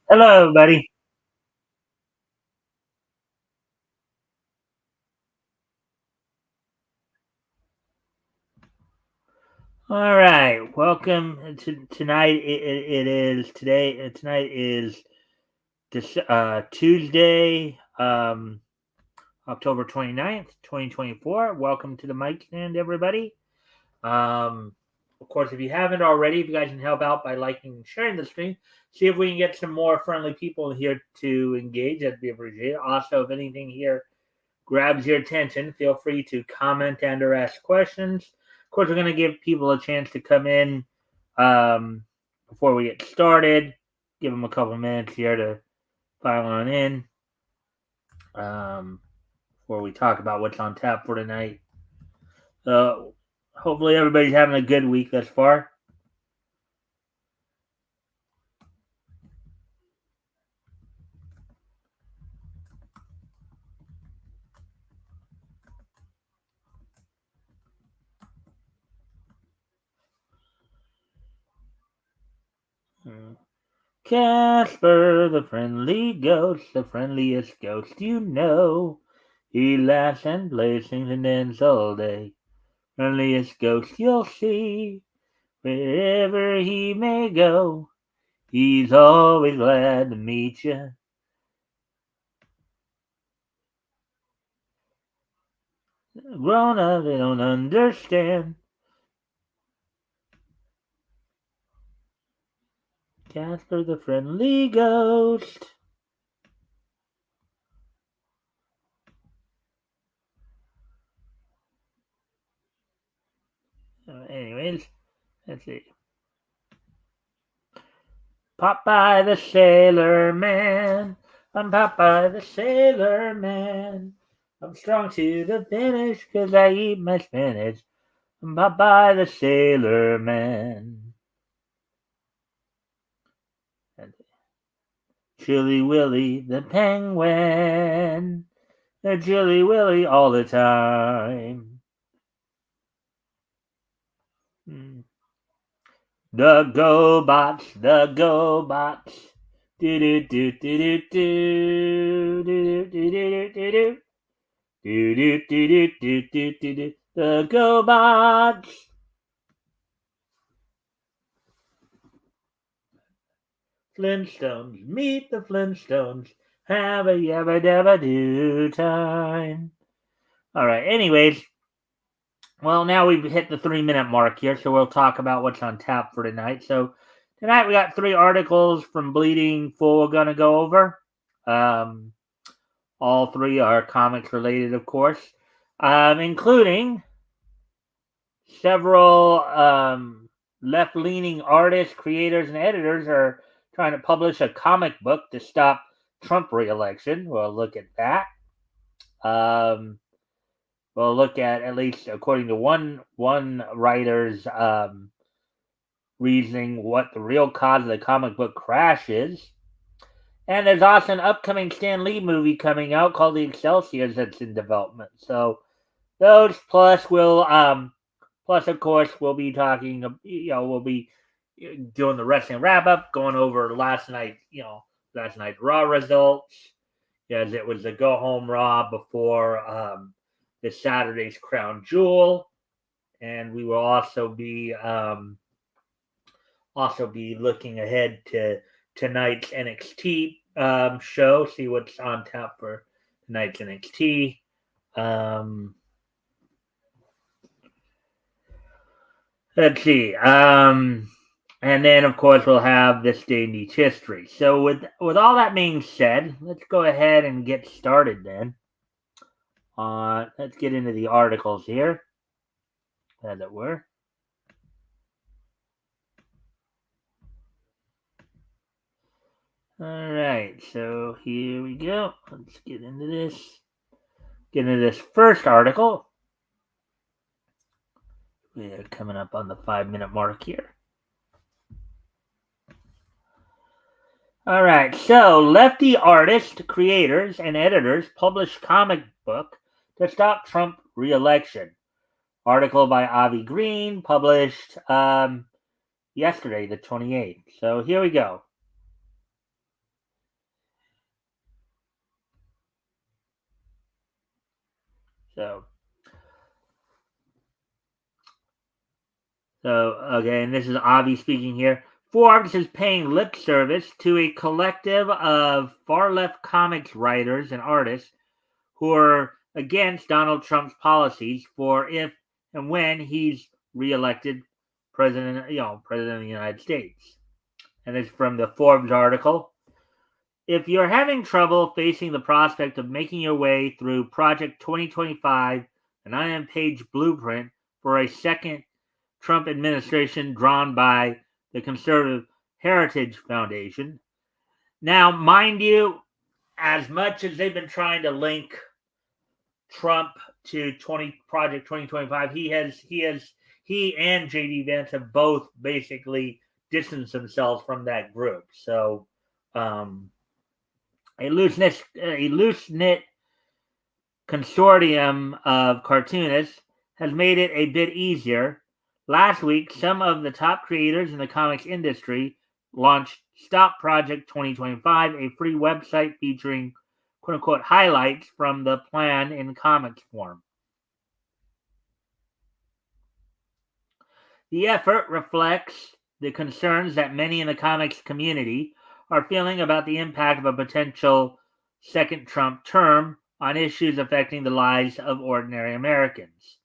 Hello, buddy. All right, welcome to tonight. It is today. Tonight is Tuesday, October 29th, 2024. Welcome to the Miikestand, everybody. Um, of course, if you haven't already, if you guys can help out by liking and sharing the stream, see if we can get some more friendly people here to engage. That'd be appreciated. Also, if anything here grabs your attention, feel free to comment and or ask questions. Of course, we're going to give people a chance to come in before we get started. Give them a couple minutes here to file on in um, before we talk about what's on tap for tonight. So, hopefully, everybody's having a good week thus far. Casper, the friendly ghost, the friendliest ghost you know. He laughs and plays, sings and dances all day. Friendliest ghost you'll see. Wherever he may go, he's always glad to meet you. Grown up, they don't understand. Casper the friendly ghost. Anyways, let's see. Popeye the Sailor Man. I'm Popeye the Sailor Man. I'm strong to the finish 'cause I eat my spinach. I'm Popeye the Sailor Man. Chilly Willy the Penguin. They're Chilly Willy all the time. The GoBots, the GoBots. Do do do do do do do do do do do do do do do do do. The GoBots. Flintstones, meet the Flintstones. Have a yabba dabba do time. All right. Anyways, well, now we've hit the 3 minute mark here, so we'll talk about what's on tap for tonight. So tonight we got three articles from Bleeding Full we're gonna go over. Um, all three are comics related, of course, including several left leaning artists, creators, and editors are trying to publish a comic book to stop Trump reelection. We'll look at that. Um, we'll look at least according to one writer's reasoning what the real cause of the comic book crash is. And there's also an upcoming Stan Lee movie coming out called The Excelsiors that's in development. So those plus of course we'll be talking, we'll be doing the wrestling wrap up, going over last night's Raw results, as it was the go home Raw before this Saturday's Crown Jewel, and we will also be looking ahead to tonight's NXT show, see what's on tap for tonight's NXT. Let's see. And then of course we'll have this day in each history. So with all that being said, let's go ahead and get started then. Let's get into the articles here, as it were. All right, so here we go. Let's get into this. Get into this first article. We are coming up on the 5 minute mark here. All right, so lefty artists, creators, and editors publish comic book to stop Trump re-election. Article by Avi Green, published yesterday, the 28th. So here we go. So okay, and this is Avi speaking here. Forbes is paying lip service to a collective of far-left comics writers and artists who are against Donald Trump's policies for if and when he's reelected president of the United States. And it's from the Forbes article. If you're having trouble facing the prospect of making your way through Project 2025, an 9-page blueprint for a second Trump administration drawn by the Conservative Heritage Foundation. Now, mind you, as much as they've been trying to link Trump to Project 2025, he and JD Vance have both basically distanced themselves from that group. So, a loose-knit consortium of cartoonists has made it a bit easier. Last week, some of the top creators in the comics industry launched Stop Project 2025, a free website featuring quote-unquote highlights from the plan in comics form. The effort reflects the concerns that many in the comics community are feeling about the impact of a potential second Trump term on issues affecting the lives of ordinary Americans.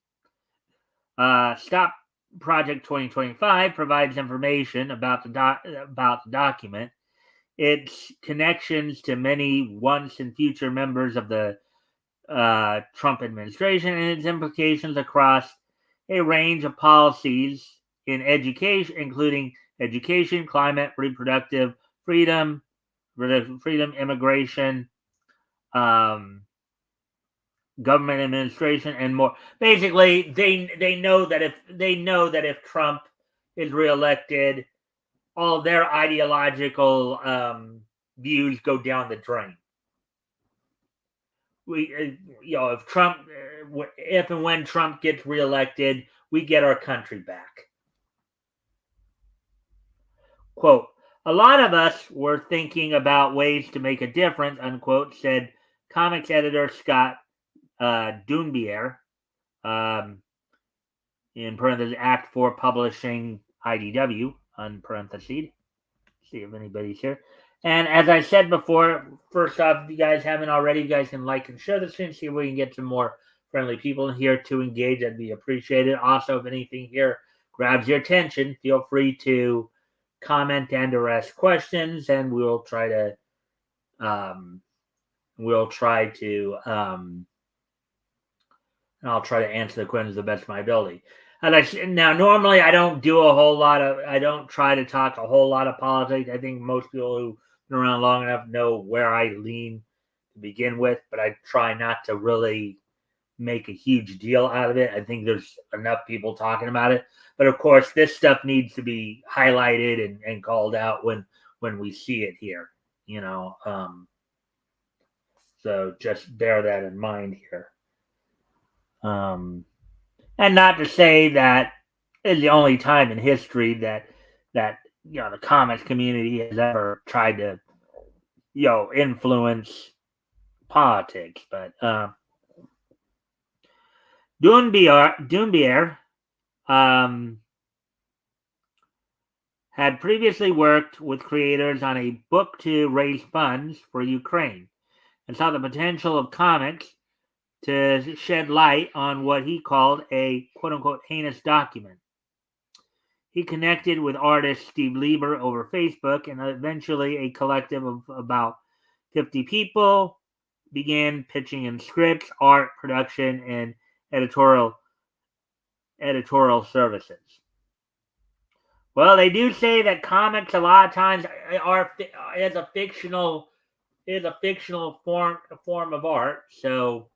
Stop Project 2025 provides information about the document, its connections to many once and future members of the Trump administration, and its implications across a range of policies in education, including education, climate, reproductive freedom, immigration, government administration, and more. Basically, they know that if Trump is reelected, all their ideological views go down the drain. If and when Trump gets reelected, we get our country back. Quote, a lot of us were thinking about ways to make a difference, unquote, said comics editor Scott Dunbier, in parentheses, Act 4 Publishing IDW, unparenthesed. See if anybody's here. And as I said before, first off, if you guys haven't already, you guys can like and share the stream, see if we can get some more friendly people in here to engage. That'd be appreciated. Also, if anything here grabs your attention, feel free to comment and or ask questions, and we'll try to and I'll try to answer the questions to the best of my ability. Now, normally I don't try to talk a whole lot of politics. I think most people who've been around long enough know where I lean to begin with, but I try not to really make a huge deal out of it. I think there's enough people talking about it. But of course, this stuff needs to be highlighted and called out when we see it here, so just bear that in mind here. And not to say that it's the only time in history that the comics community has ever tried to influence politics, but Dunbier had previously worked with creators on a book to raise funds for Ukraine and saw the potential of comics to shed light on what he called a quote-unquote heinous document. He connected with artist Steve Lieber over Facebook, and eventually a collective of about 50 people began pitching in scripts, art, production, and editorial services. Well, they do say that comics a lot of times is a fictional form of art. So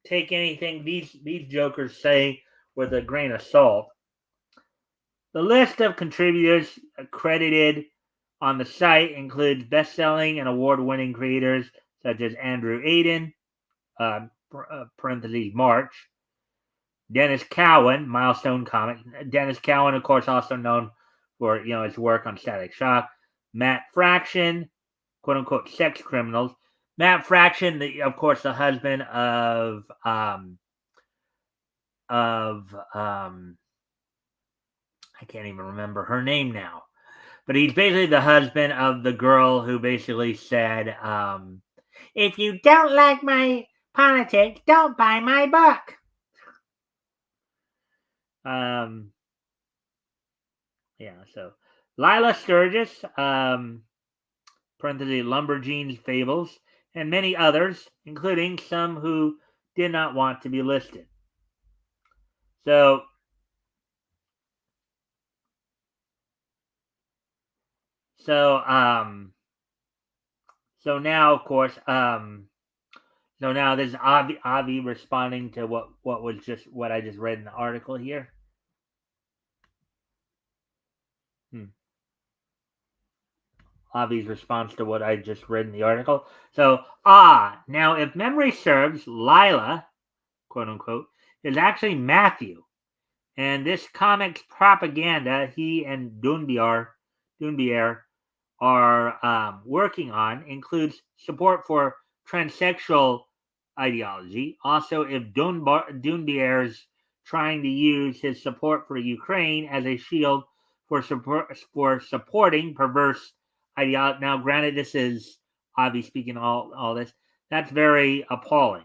take anything these jokers say with a grain of salt. The list of contributors credited on the site includes best-selling and award-winning creators such as Andrew Aiden, parentheses March, Dennis Cowan, Milestone Comics. Dennis Cowan, of course, also known for his work on Static Shock. Matt Fraction, quote unquote, sex criminals. Matt Fraction, of course, the husband of of I can't even remember her name now, but he's basically the husband of the girl who basically said, "If you don't like my politics, don't buy my book." Yeah. So Lila Sturgis, parentheses Lumberjeans Fables, and many others, including some who did not want to be listed. So so um so now of course so now there's Avi responding to what was just what I just read in the article here. Hmm. Avi's response to what I just read in the article. So now if memory serves, Lila, quote unquote, is actually Matthew. And this comic's propaganda he and Dunbier are working on includes support for transsexual ideology. Also, if Dunbier's trying to use his support for Ukraine as a shield for supporting perverse ideology. Now, granted, this is Avi speaking all this. That's very appalling.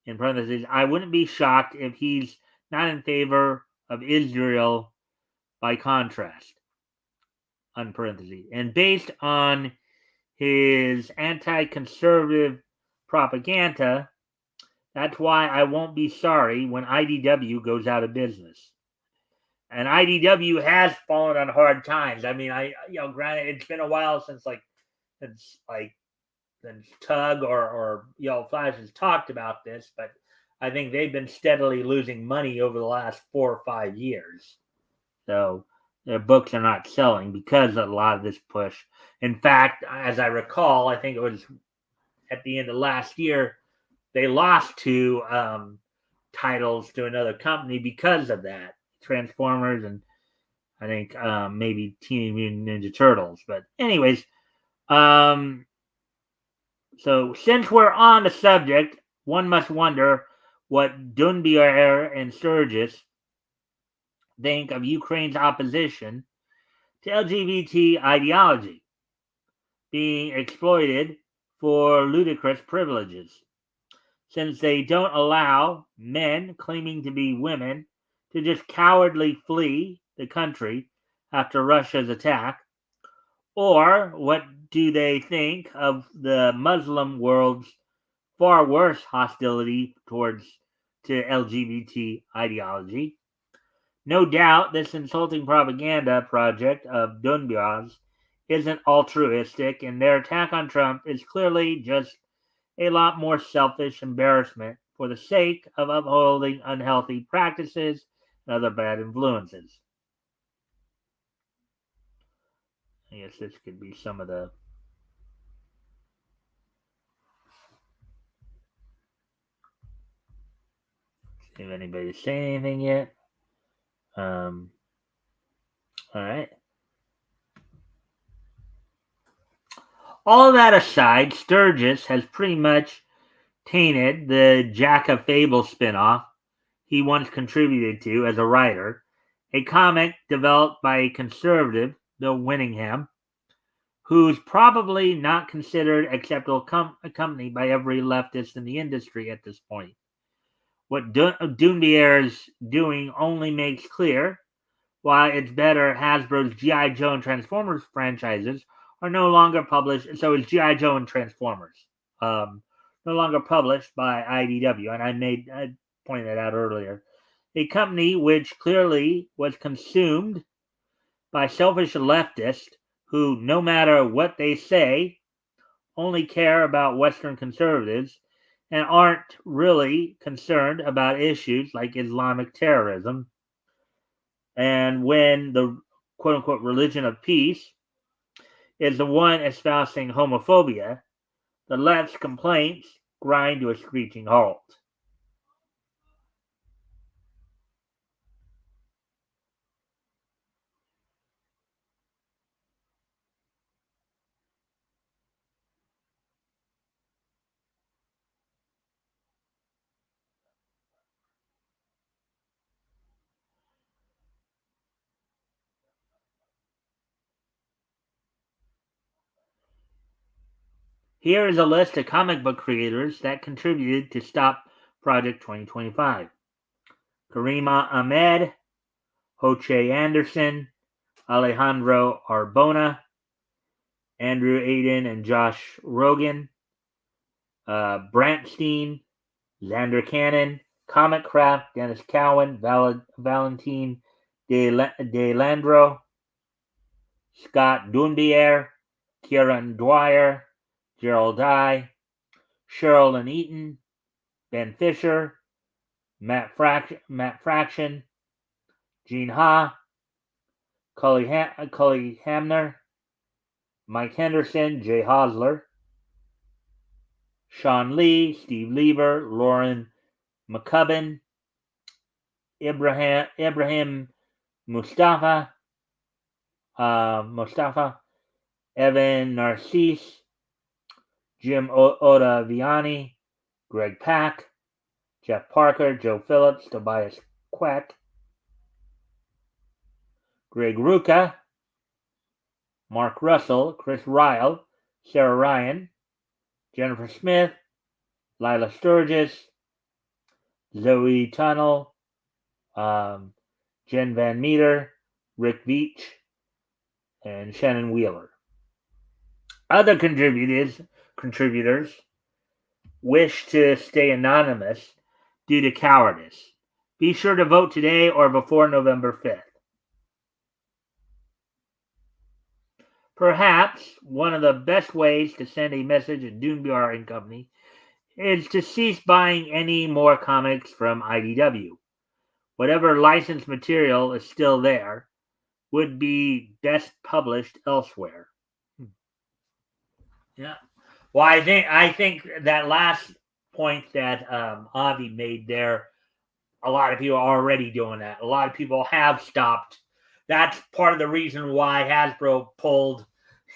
In parentheses, I wouldn't be shocked if he's not in favor of Israel by contrast, unparentheses. And based on his anti-conservative propaganda, that's why I won't be sorry when IDW goes out of business. And IDW has fallen on hard times. I mean, granted, it's been a while since Tug or Flash has talked about this, but I think they've been steadily losing money over the last 4 or 5 years. So their books are not selling because of a lot of this push. In fact, as I recall, I think it was at the end of last year, they lost 2 titles to another company because of that. Transformers and I think maybe Teenage Mutant Ninja Turtles. But anyways, so since we're on the subject, one must wonder what Dunbier and Sturgis think of Ukraine's opposition to LGBT ideology being exploited for ludicrous privileges, since they don't allow men claiming to be women to just cowardly flee the country after Russia's attack. Or what do they think of the Muslim world's far worse hostility to LGBT ideology? No doubt this insulting propaganda project of Dunbia's isn't altruistic, and their attack on Trump is clearly just a lot more selfish embarrassment for the sake of upholding unhealthy practices and other bad influences. I guess this could be some of the. See if anybody's saying anything yet. All right. All that aside, Sturgis has pretty much tainted the Jack of Fable spinoff he once contributed to as a writer, a comic developed by a conservative, Bill Winningham, who's probably not considered acceptable company by every leftist in the industry at this point. What Dunbier's doing only makes clear why it's better Hasbro's G.I. Joe and Transformers franchises are no longer published. So it's G.I. Joe and Transformers, no longer published by IDW. And I pointed that out earlier. A company which clearly was consumed by selfish leftists who, no matter what they say, only care about Western conservatives and aren't really concerned about issues like Islamic terrorism. And when the quote unquote religion of peace is the one espousing homophobia, the left's complaints grind to a screeching halt. Here is a list of comic book creators that contributed to Stop Project 2025. Karima Ahmed, Hoche Anderson, Alejandro Arbona, Andrew Aiden and Josh Rogan, Brantstein, Xander Cannon, Comic Craft, Dennis Cowan, Valentin De Landro, Scott Dunbier, Kieran Dwyer, Gerald Dye, Cheryl and Eaton, Ben Fisher, Matt Fraction, Gene Ha, Cully Hamner, Mike Henderson, Jay Hosler, Sean Lee, Steve Lieber, Lauren McCubbin, Ibrahim Mustafa, Evan Narcisse, Jim Ottaviani, Greg Pack, Jeff Parker, Joe Phillips, Tobias Quett, Greg Rucka, Mark Russell, Chris Ryle, Sarah Ryan, Jennifer Smith, Lila Sturgis, Zoe Tunnell, Jen Van Meter, Rick Veach, and Shannon Wheeler. Other contributors wish to stay anonymous due to cowardice. Be sure to vote today or before November 5th. Perhaps one of the best ways to send a message to Dunbar and Company is to cease buying any more comics from IDW. Whatever licensed material is still there would be best published elsewhere. Yeah. Well, I think that last point that Avi made there, a lot of people are already doing that. A lot of people have stopped. That's part of the reason why Hasbro pulled,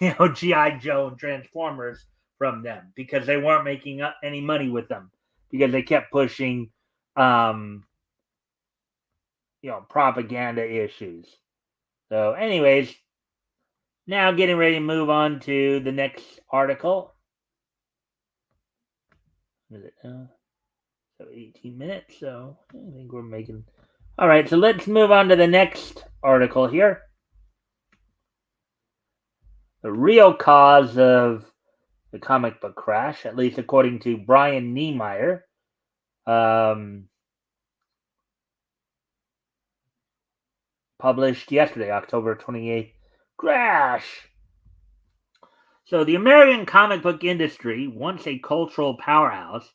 G.I. Joe and Transformers from them, because they weren't making any money with them, because they kept pushing, propaganda issues. So, anyways, now getting ready to move on to the next article. Is it? So 18 minutes. So I think we're making. All right. So let's move on to the next article here. The real cause of the comic book crash, at least according to Brian Niemeyer, published yesterday, October 28th. Crash. So the American comic book industry, once a cultural powerhouse,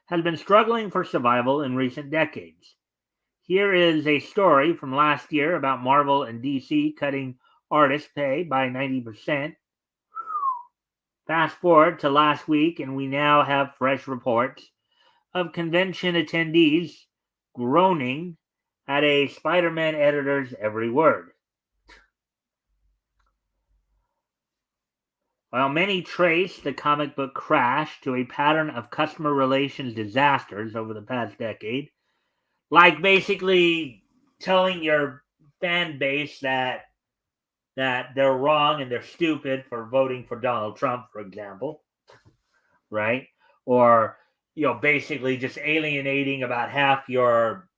has been struggling for survival in recent decades. Here is a story from last year about Marvel and DC cutting artist pay by 90%. Fast forward to last week, and we now have fresh reports of convention attendees groaning at a Spider-Man editor's every word. While many trace the comic book crash to a pattern of customer relations disasters over the past decade, like basically telling your fan base that they're wrong and they're stupid for voting for Donald Trump, for example, right? Or basically just alienating about half your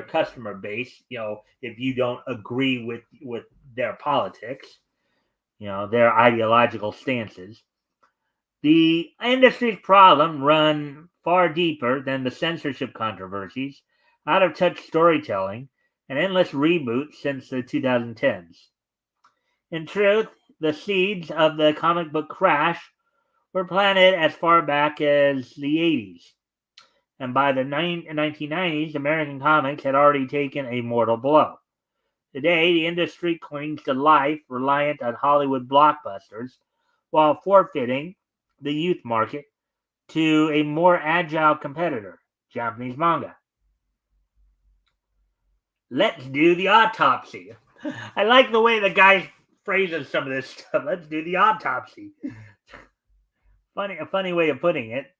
customer base, if you don't agree with their politics, their ideological stances. The industry's problem run far deeper than the censorship controversies, out of touch storytelling, and endless reboots since the 2010s. In truth, the seeds of the comic book crash were planted as far back as the 80s. And by the 1990s, American comics had already taken a mortal blow. Today, the industry clings to life reliant on Hollywood blockbusters while forfeiting the youth market to a more agile competitor, Japanese manga. Let's do the autopsy. I like the way the guy phrases some of this stuff. Let's do the autopsy. A funny way of putting it,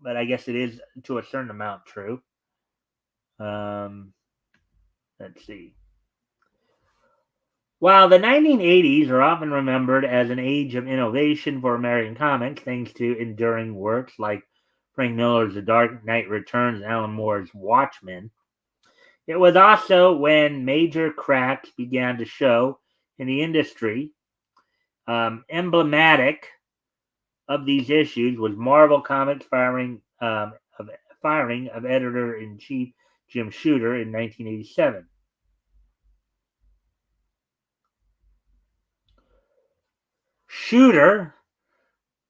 but I guess it is to a certain amount true. Let's see. While the 1980s are often remembered as an age of innovation for American comics, thanks to enduring works like Frank Miller's The Dark Knight Returns and Alan Moore's Watchmen, it was also when major cracks began to show in the industry. Emblematic of these issues was Marvel Comics firing of editor-in-chief Jim Shooter in 1987. Shooter,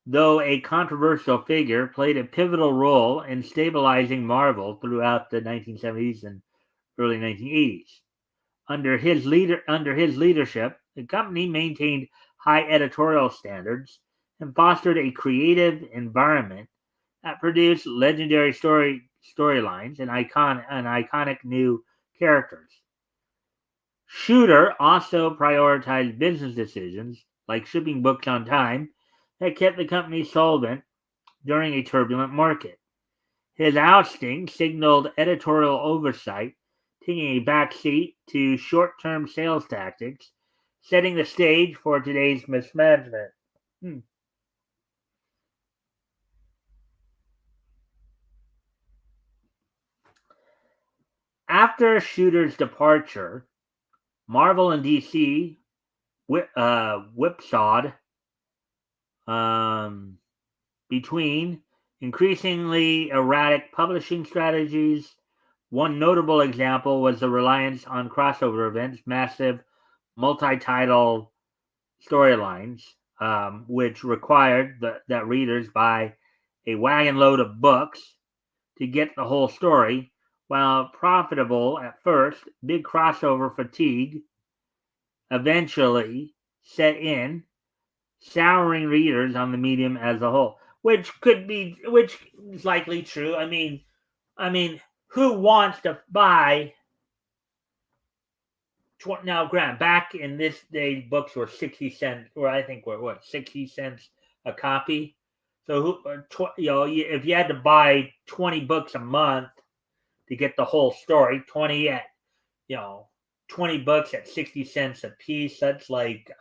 though a controversial figure, played a pivotal role in stabilizing Marvel throughout the 1970s and early 1980s. Under his leadership, the company maintained high editorial standards and fostered a creative environment that produced legendary storylines and iconic new characters. Shooter also prioritized business decisions like shipping books on time that kept the company solvent during a turbulent market. His ousting signaled editorial oversight, taking a backseat to short-term sales tactics, setting the stage for today's mismanagement. After Shooter's departure, Marvel and DC whipsawed between increasingly erratic publishing strategies. One notable example was the reliance on crossover events, massive multi-title storylines, which required that readers buy a wagon load of books to get the whole story. While profitable at first, big crossover fatigue eventually set in, souring readers on the medium as a whole, which is likely true. Who wants to buy? Now, grant back in this day, books were 60 cents, or I think were 60 cents a copy. So if you had to buy 20 books a month to get the whole story, 20 books at 60 cents a piece. That's like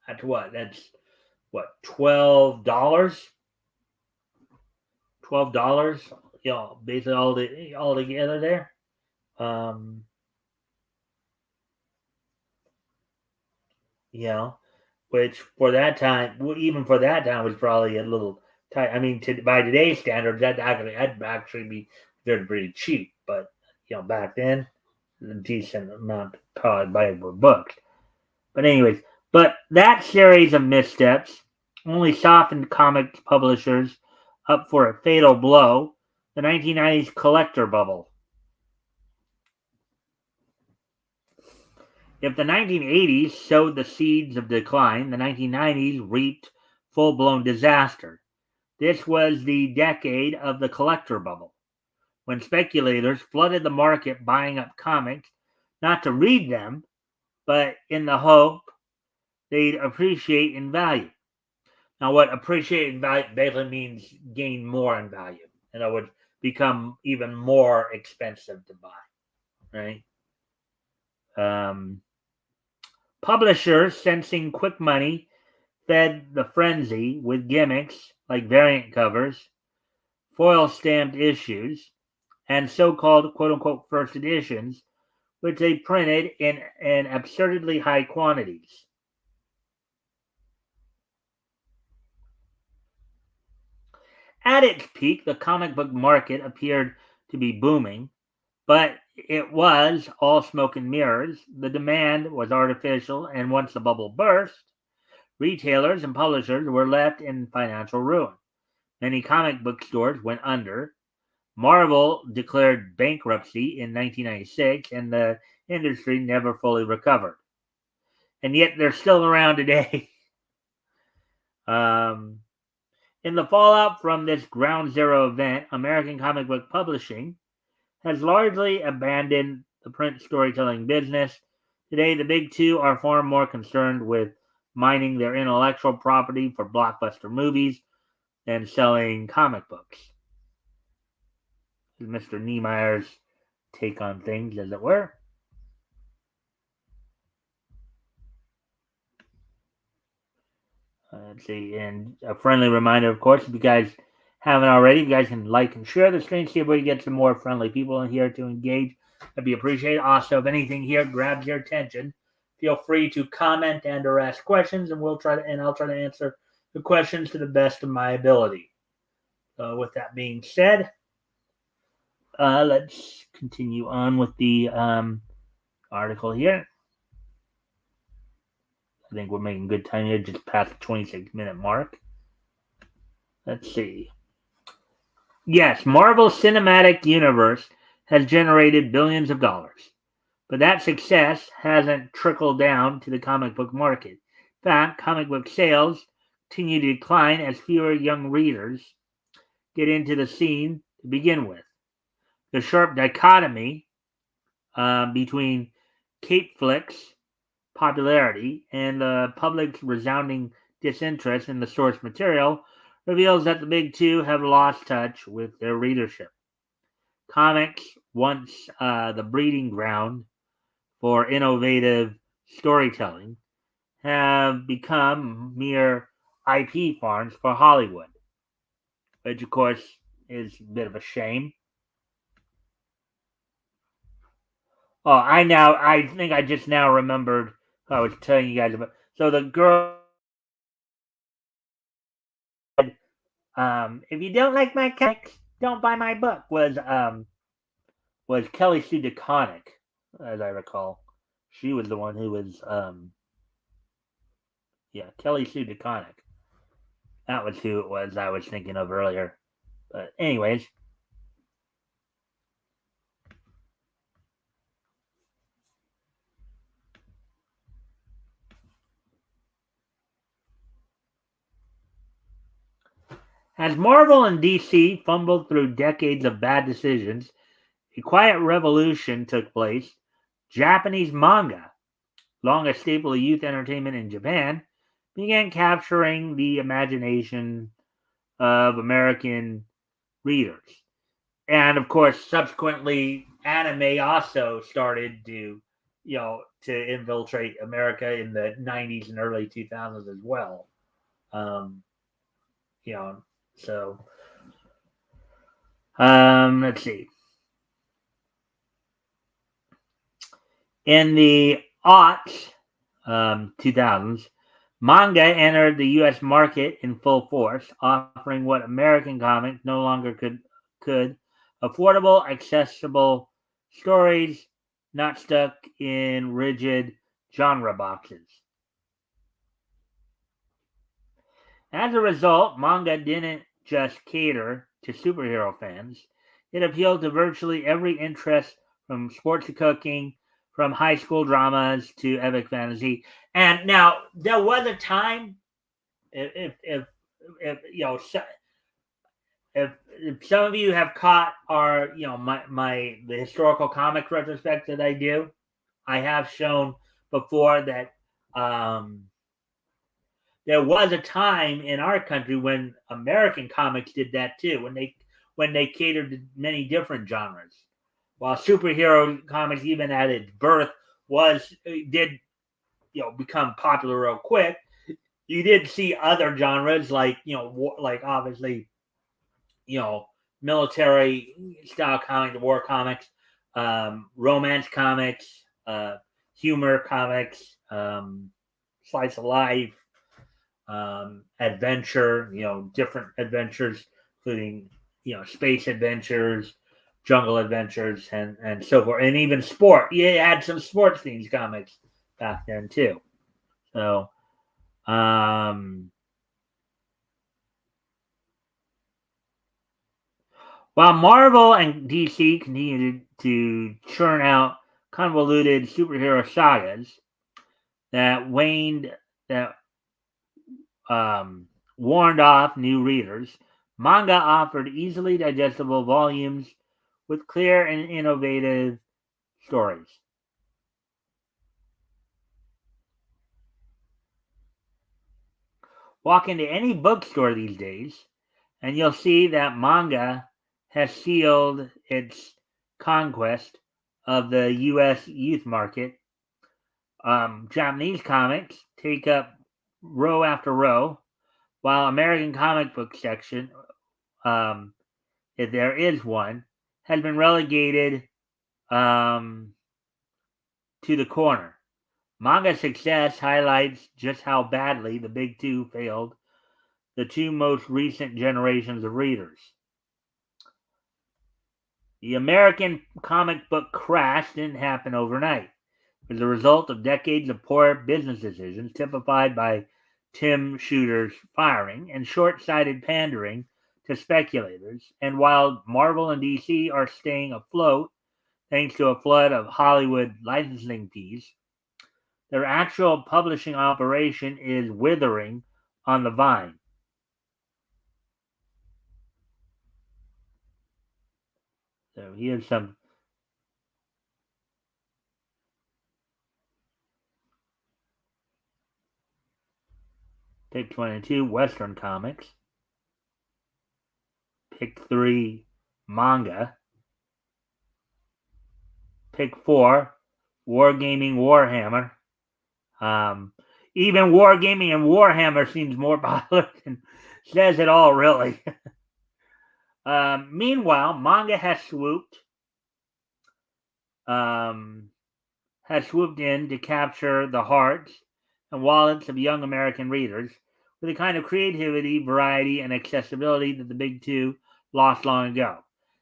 that's what $12. $12. Basically all together there. Um, you know, which for that time, even for that time, was probably a little tight. By today's standards, that'd actually be pretty cheap. But back then, a decent amount probably valuable books. But anyways, that series of missteps only softened comics publishers up for a fatal blow: the 1990s collector bubble. If the 1980s sowed the seeds of decline, the 1990s reaped full-blown disaster. This was the decade of the collector bubble, when speculators flooded the market buying up comics, not to read them, but in the hope they'd appreciate in value. Now, what appreciate in value basically means gain more in value. In other words, become even more expensive to buy, right? Publishers, sensing quick money, fed the frenzy with gimmicks like variant covers, foil stamped issues, and so-called quote-unquote first editions, which they printed in absurdly high quantities. At its peak, the comic book market appeared to be booming, but it was all smoke and mirrors. The demand was artificial, and once the bubble burst, retailers and publishers were left in financial ruin. Many comic book stores went under. Marvel declared bankruptcy in 1996, and the industry never fully recovered. And yet they're still around today. In the fallout from this ground zero event, American comic book publishing has largely abandoned the print storytelling business. Today, the big two are far more concerned with mining their intellectual property for blockbuster movies than selling comic books. Mr. Niemeyer's take on things, as it were. Let's see, and a friendly reminder, of course, if you guys haven't already, you guys can like and share the stream, see if we can get some more friendly people in here to engage. That'd be appreciated. Also, if anything here grabs your attention, feel free to comment and or ask questions, and I'll try to answer the questions to the best of my ability. With that being said, let's continue on with the article here. I think we're making good time here, just past the 26-minute mark. Let's see. Yes, Marvel Cinematic Universe has generated billions of dollars, but that success hasn't trickled down to the comic book market. In fact, comic book sales continue to decline as fewer young readers get into the scene to begin with. The sharp dichotomy between cape flicks popularity and the public's resounding disinterest in the source material reveals that the big two have lost touch with their readership. Comics, once the breeding ground for innovative storytelling, have become mere IP farms for Hollywood, which, of course, is a bit of a shame. Oh, I think I just now remembered who I was telling you guys about. So the girl, if you don't like my comics, don't buy my book, was Kelly Sue DeConnick, as I recall. She was the one who was, yeah, Kelly Sue DeConnick. That was who it was I was thinking of earlier. But anyways, as Marvel and DC fumbled through decades of bad decisions, a quiet revolution took place. Japanese manga, long a staple of youth entertainment in Japan, began capturing the imagination of American readers. And of course, subsequently, anime also started to infiltrate America in the 90s and early 2000s as well. Um, you know, so let's see. In the aughts, 2000s, manga entered the U.S. market in full force, offering what American comics no longer could affordable, accessible stories not stuck in rigid genre boxes. As a result, manga didn't just cater to superhero fans, it appealed to virtually every interest from sports to cooking, from high school dramas to epic fantasy. And now there was a time, if you know, if some of you have caught our, the historical comic retrospect that I do, I have shown before that there was a time in our country when American comics did that too, when they catered to many different genres. While superhero comics, even at its birth, did become popular real quick, you did see other genres like like obviously military style comics, war comics, romance comics, humor comics, slice of life, adventure, different adventures, including, space adventures, jungle adventures, and so forth. And even sport. You had some sports themed comics back then too. So, while Marvel and DC continued to churn out convoluted superhero sagas that that warned off new readers, manga offered easily digestible volumes with clear and innovative stories. Walk into any bookstore these days, and you'll see that manga has sealed its conquest of the U.S. youth market. Japanese comics take up row after row, while American comic book section, if there is one, has been relegated to the corner. Manga success highlights just how badly the big two failed the two most recent generations of readers. The American comic book crash didn't happen overnight. It was a result of decades of poor business decisions typified by Tim Shooter's firing and short-sighted pandering to speculators. And while Marvel and DC are staying afloat thanks to a flood of Hollywood licensing fees, their actual publishing operation is withering on the vine. So here's some pick 22 Western comics, pick 3 manga, pick 4 Wargaming Warhammer. Even Wargaming and Warhammer seems more popular than says it all, really. Meanwhile, manga has swooped in to capture the hearts and wallets of young American readers with the kind of creativity, variety, and accessibility that the big two lost long ago.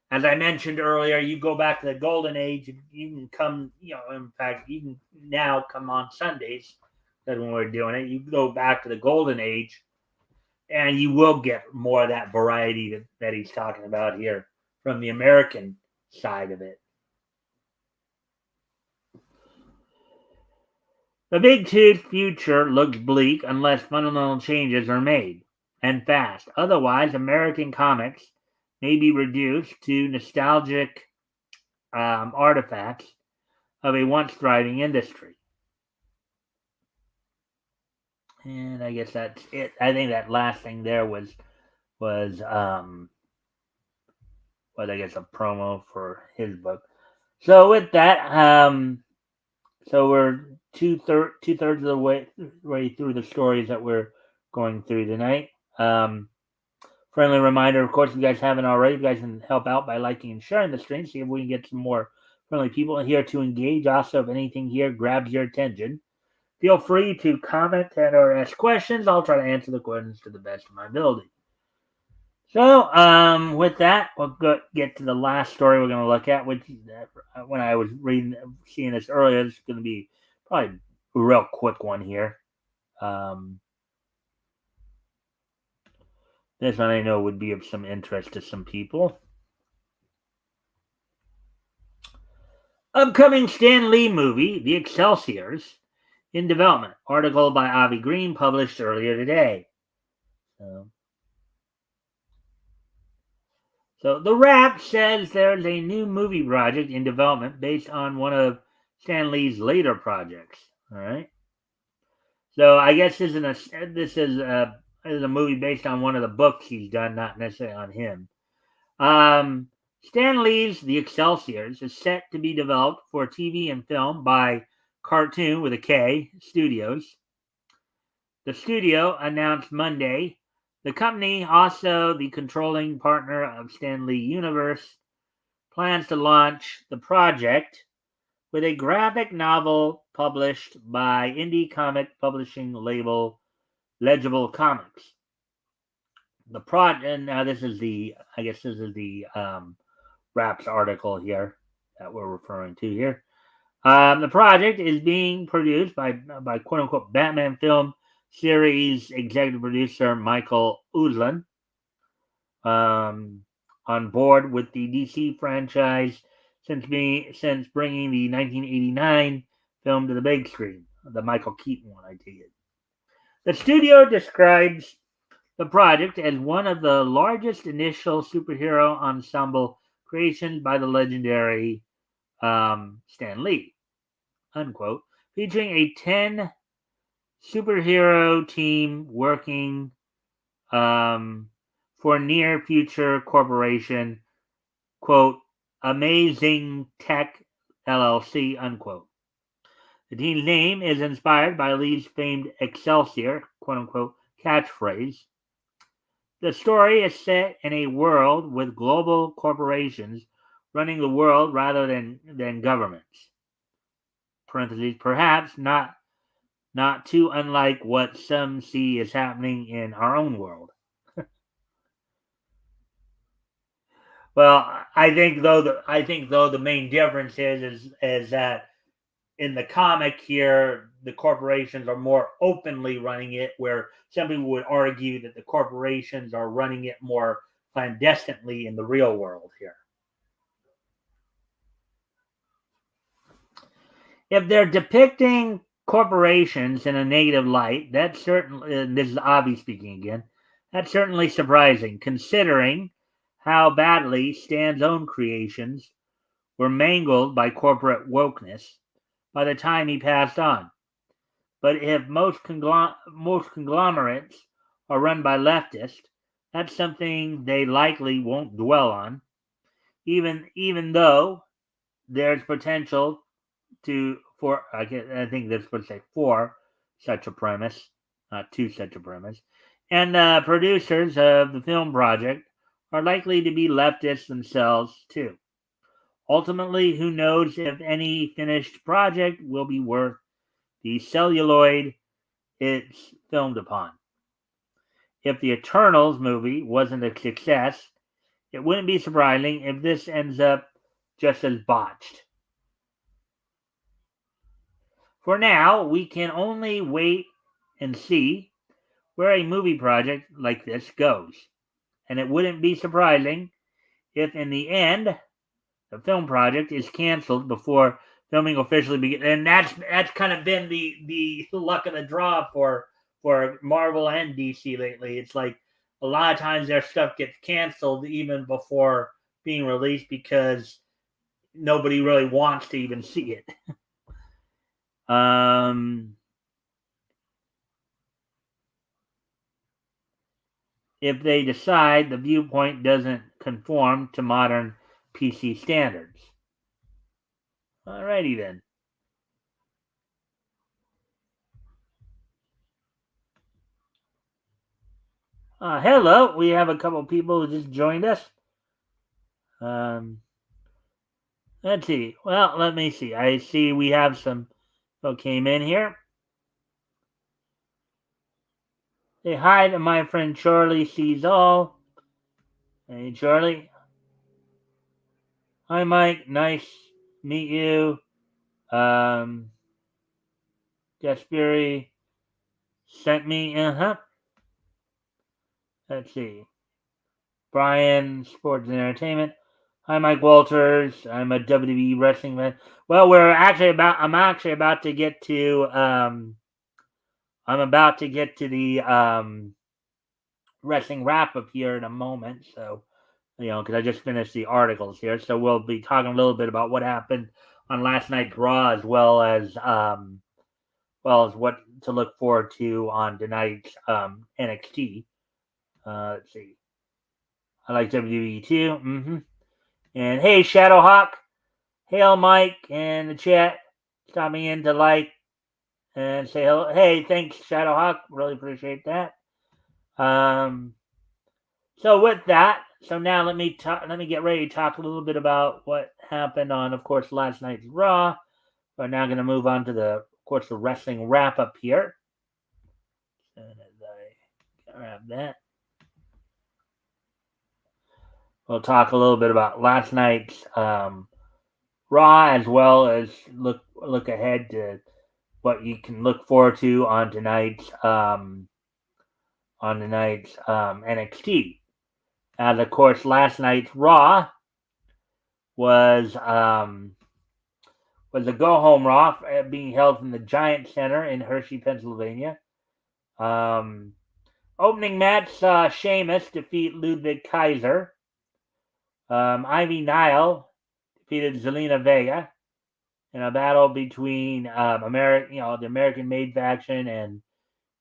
As I mentioned earlier, you go back to the golden age, you can come, in fact, you can now come on Sundays, because when we're doing it, you go back to the golden age, and you will get more of that variety that he's talking about here from the American side of it. The Big Two's future looks bleak unless fundamental changes are made, and fast. Otherwise, American comics may be reduced to nostalgic artifacts of a once thriving industry. And I guess that's it. I think that last thing there was I guess a promo for his book. So with that, so we're two-thirds of the way through the stories that we're going through tonight. Friendly reminder, of course, if you guys haven't already, you guys can help out by liking and sharing the stream, see if we can get some more friendly people in here to engage. Also, if anything here grabs your attention, feel free to comment and or ask questions. I'll try to answer the questions to the best of my ability. So, with that, we'll get to the last story we're going to look at, which when I was seeing this earlier, it's going to be probably a real quick one here. This one I know would be of some interest to some people. Upcoming Stan Lee movie, The Excelsiors, in development. Article by Avi Green published earlier today. So The Wrap says there's a new movie project in development based on one of Stan Lee's later projects. All right. So I guess this is a movie based on one of the books he's done, not necessarily on him. Stan Lee's The Excelsiors is set to be developed for TV and film by Cartoon with a K Studios. The studio announced Monday. The company, also the controlling partner of Stan Lee Universe, plans to launch the project with a graphic novel published by indie comic publishing label Legible Comics. The project, now this is the Wraps article here that we're referring to here. The project is being produced by quote unquote Batman film series executive producer Michael Uslan, on board with the DC franchise since bringing the 1989 film to the big screen, the Michael Keaton one, I take it. The studio describes the project as one of the largest initial superhero ensemble creations by the legendary Stan Lee, unquote, featuring a 10 superhero team working for near future corporation, quote, Amazing Tech LLC, unquote. The team's name is inspired by Lee's famed Excelsior, quote-unquote, catchphrase. The story is set in a world with global corporations running the world rather than governments. Parentheses, perhaps not too unlike what some see is happening in our own world. Well, I think though the main difference is that in the comic here, the corporations are more openly running it, where some people would argue that the corporations are running it more clandestinely in the real world here. If they're depicting corporations in a negative light, that's certainly, this is Avi speaking again, that's certainly surprising, considering how badly Stan's own creations were mangled by corporate wokeness by the time he passed on. But if most conglomerates are run by leftists, that's something they likely won't dwell on, even though there's potential I think this would say for such a premise, not to such a premise. And producers of the film project are likely to be leftists themselves too. Ultimately, who knows if any finished project will be worth the celluloid it's filmed upon. If the Eternals movie wasn't a success, it wouldn't be surprising if this ends up just as botched. For now, we can only wait and see where a movie project like this goes. And it wouldn't be surprising if in the end the film project is canceled before filming officially begins. And that's kind of been the luck of the draw for Marvel and DC lately. It's like a lot of times their stuff gets canceled even before being released because nobody really wants to even see it. If they decide the viewpoint doesn't conform to modern PC standards. Alrighty then. Hello, we have a couple people who just joined us. Let's see. Well, let me see. I see we have some who came in here. Say hi to my friend Charlie Sees All. Hey, Charlie. Hi, Mike. Nice to meet you. Gasperi sent me. Let's see. Brian, Sports and Entertainment. Hi, Mike Walters. I'm a WWE wrestling fan. Well, I'm actually about to get to. I'm about to get to the wrestling wrap up here in a moment. So, because I just finished the articles here, so we'll be talking a little bit about what happened on last night's Raw, as well as what to look forward to on tonight's NXT. Let's see. I like WWE too. And hey, Shadowhawk. Hail Mike in the chat. Stopping in to like and say hello. Hey, thanks, Shadowhawk. Really appreciate that. So with that, now let me get ready to talk a little bit about what happened on, of course, last night's Raw. We're now going to move on to the wrestling wrap up here. And as I grab that, we'll talk a little bit about last night's Raw, as well as look ahead to what you can look forward to on tonight's NXT. As of course, last night's Raw was a go home Raw being held from the Giant Center in Hershey, Pennsylvania. Opening match saw Sheamus defeat Ludwig Kaiser. Ivy Nile defeated Zelina Vega in a battle between the American Made faction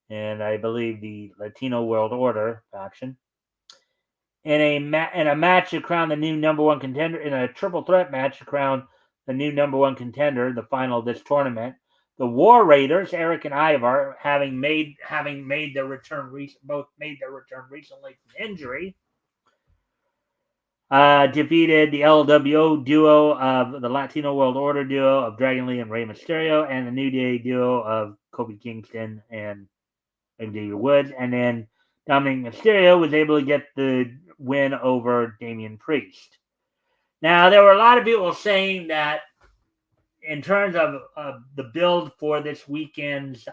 and I believe the Latino World Order faction. In a match to crown the new number one contender, in a triple threat match to crown the new number one contender, the final of this tournament, The War Raiders, Eric and Ivar, having made their return, both made their return recently from injury, defeated the LWO duo of the Latino World Order duo of Dragon Lee and Rey Mysterio, and the New Day duo of Kofi Kingston and Xavier Woods. And then Dominic Mysterio was able to get the win over Damian Priest. Now, there were a lot of people saying that in terms of the build for this weekend's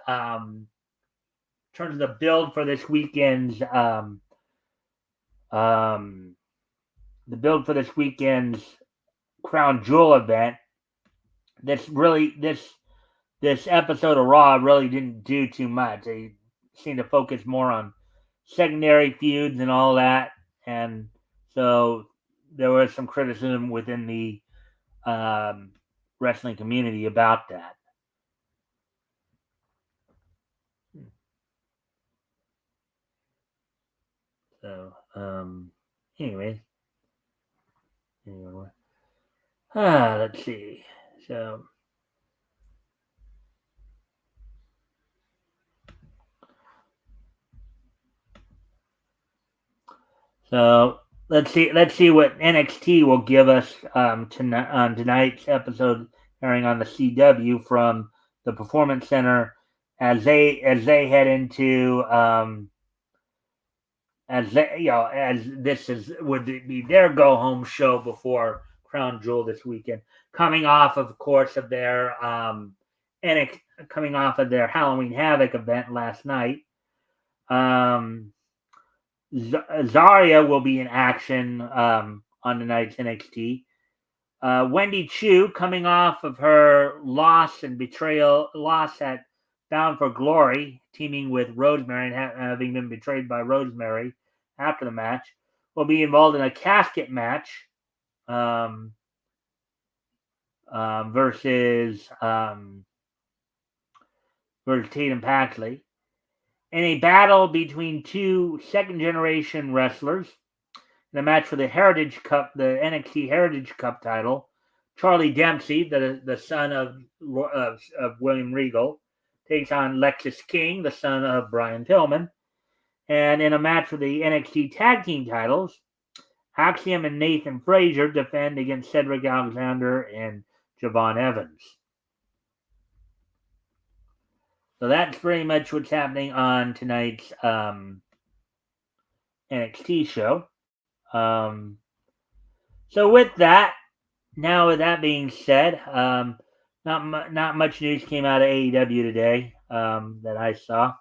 crown jewel event, this episode of Raw really didn't do too much. They seemed to focus more on secondary feuds and all that, and so there was some criticism within the wrestling community about that. So, anyway, let's see. So, let's see what NXT will give us tonight on tonight's episode, airing on the CW from the Performance Center as they head into as this would be their go home show before Crown Jewel this weekend, coming off of course of their coming off of their Halloween Havoc event last night. Zarya will be in action on tonight's NXT. Wendy Chu, coming off of her loss at Bound for Glory, teaming with Rosemary and having been betrayed by Rosemary after the match, will be involved in a casket match versus Tatum Paxley. In a battle between two second-generation wrestlers, in a match for the Heritage Cup, the NXT Heritage Cup title, Charlie Dempsey, the son of William Regal, takes on Lexis King, the son of Brian Pillman. And in a match for the NXT Tag Team titles, Axiom and Nathan Frazier defend against Cedric Alexander and Javon Evans. So that's pretty much what's happening on tonight's NXT show. So with that being said, not much news came out of AEW today that I saw.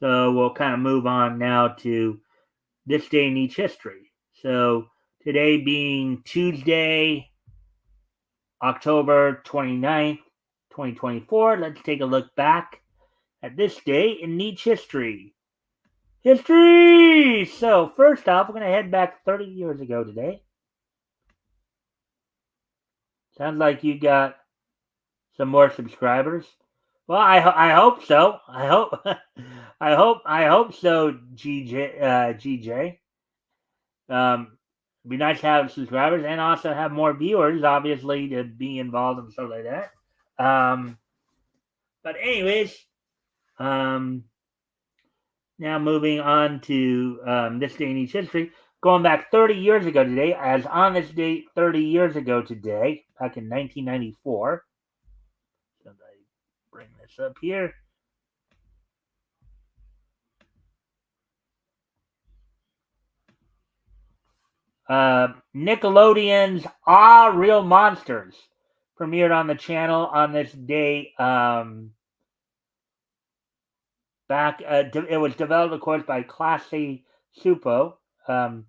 So we'll kind of move on now to this day in each history. So today being Tuesday, October 29th, 2024, let's take a look back at this day in each history. So first off, we're going to head back 30 years ago today. Sounds like you got some more subscribers. Well, I hope so. I hope so, GJ. It'd be nice to have subscribers and also have more viewers, obviously, to be involved and stuff like that. But anyways, now moving on to this day in each history. Going back 30 years ago today, as on this date 30 years ago today, back in 1994. So I bring this up here. Nickelodeon's Real Monsters premiered on the channel on this day. It was developed, of course, by Classy Supo. Classy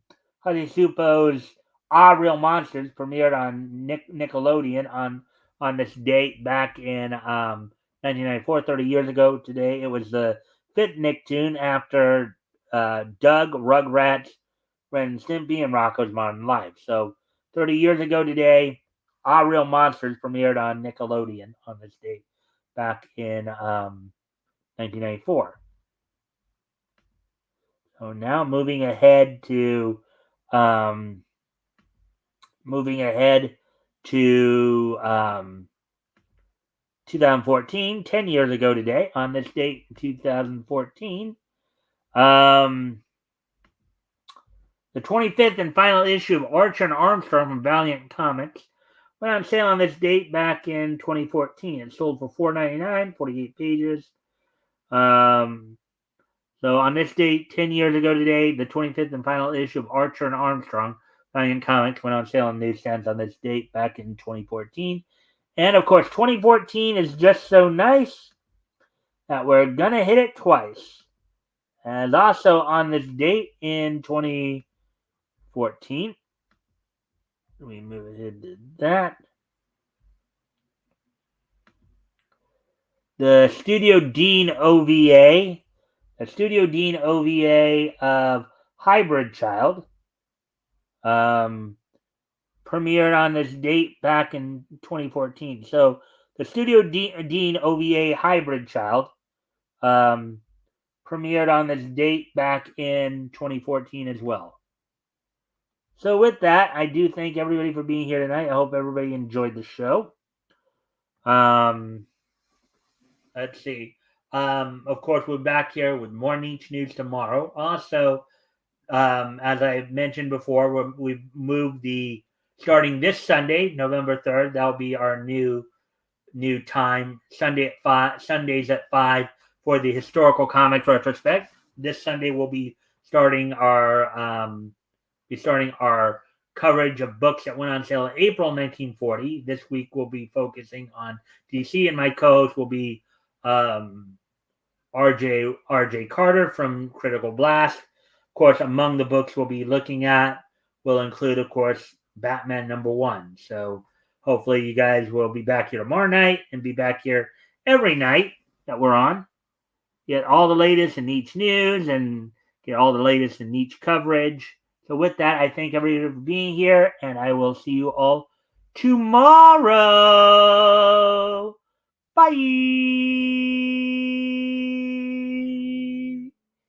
Supo's Real Monsters premiered on Nickelodeon on this date back in 1994, 30 years ago today. It was the fifth Nicktoon after Doug, Rugrats, Ren and Stimpy, and Rocko's Modern Life. So 30 years ago today, Real Monsters premiered on Nickelodeon on this date back in 1994. So now moving ahead to 2014, 10 years ago today, on this date in 2014, the 25th and final issue of Archer and Armstrong from Valiant Comics went on sale on this date back in 2014. It sold for $4.99, 48 pages. So on this date, 10 years ago today, the 25th and final issue of Archer and Armstrong Valiant Comics went on sale on newsstands on this date back in 2014. And of course, 2014 is just so nice that we're going to hit it twice. And also on this date in 2014, let me move ahead to that. The Studio Dean OVA of Hybrid Child, premiered on this date back in 2014. So the Studio Dean OVA Hybrid Child premiered on this date back in 2014 as well. So with that, I do thank everybody for being here tonight. I hope everybody enjoyed the show. Let's see. Of course, we're back here with more Niche News tomorrow. Also, as I mentioned before, we've moved starting this Sunday, November 3rd. That'll be our new time, Sundays at 5 for the historical comics retrospect. This Sunday we'll be starting our coverage of books that went on sale in April 1940. This week we'll be focusing on DC, and my co-host will be R.J. Carter from Critical Blast. Of course, among the books we'll be looking at will include, of course, Batman #1. So hopefully you guys will be back here tomorrow night and be back here every night that we're on. Get all the latest in Niche News and get all the latest in Niche coverage. So with that, I thank everybody for being here, and I will see you all tomorrow. Bye.